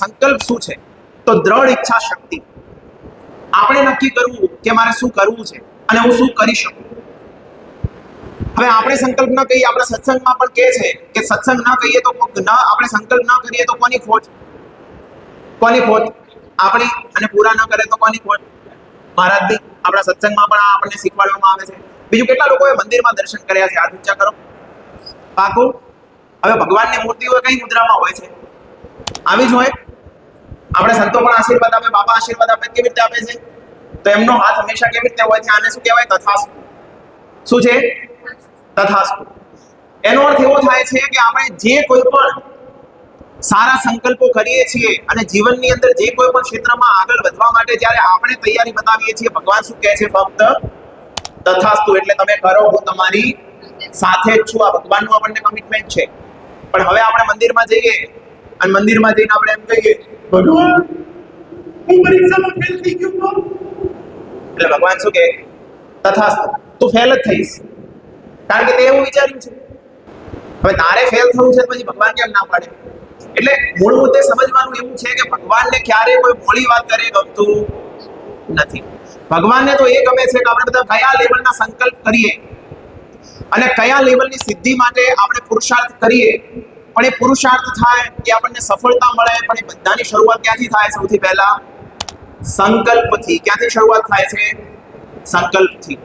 સંકલ્પ શું છે? તો દ્રઢ ઈચ્છા શક્તિ. આપણે નક્કી કરવું કે મારે શું કરવું છે અને હું શું કરી શકું. હવે આપણે સંકલ્પ ન કહીએ, આપણે સત્સંગમાં પણ કહે છે કે સત્સંગ ન કહીએ તો આપણે સંકલ્પ ન કરીએ તો કોની ખોટ? કોની ખોટ? આપણી. અને પૂરા ન કરે તો કોની ખોટ? મહારાજની. આપણા સત્સંગમાં પણ આપણને શીખવાડવામાં આવે છે. બીજું, કેટલા લોકોએ મંદિરમાં દર્શન કર્યા છે? હાથ ઊંચા કરો. પાકું? હવે ભગવાનની મૂર્તિઓ કઈ મુદ્રામાં હોય છે? આવી જ હોય. આપણે સંતો પણ આશીર્વાદ આપે, બાપા આશીર્વાદ આપે, કેવી રીતે આપે છે? તો એમનો હાથ હંમેશા કેવી રીતે હોય છે? આને શું કહેવાય? તથાસ્તુ. શું છે? તથાસ્તુ. એનો અર્થ એવો થાય છે કે આપણે જે કોઈ પણ સારા સંકલ્પો કરીએ છીએ અને જીવનની અંદર જે કોઈ પણ ક્ષેત્રમાં આગળ વધવા માટે જ્યારે આપણે તૈયારી બતાવીએ છીએ, ભગવાન શું કહે છે? ફક્ત તથાસ્તુ. એટલે તમે કરો, હું તમારી સાથે જ છું. આ ભગવાનનું આપણને કમિટમેન્ટ છે. પણ હવે આપણે મંદિરમાં જઈએ અને મંદિરમાં જઈને આપણે એમ કહીએ, ભગવાન હું પરીક્ષામાં ફેલ થઈ ગયો. એટલે ભગવાન શું કહે? તથાસ્તુ. તું ફેલ જ થઈશ, કારણ કે તે એવું વિચાર્યું છે. હવે તારે ફેલ થવું છે પછી ભગવાન કેમ ના પાડે? એટલે મૂળ મુદ્દે સમજવાનું એવું છે કે ભગવાનને ક્યારેય કોઈ મોડી વાત કરે ગમતું નથી. ભગવાનને તો એ ગમે છે કે આપણે બધા કયા લેવલના સંકલ્પ કરીએ અને કયા લેવલની સિદ્ધિ માટે આપણે પુરુષાર્થ કરીએ. પણ એ પુરુષાર્થ થાય, એ આપણને સફળતા મળે, પણ એ બધાની શરૂઆત ક્યાંથી થાય? સૌથી પહેલા સંકલ્પથી. ક્યાંથી શરૂઆત થાય છે? સંકલ્પથી.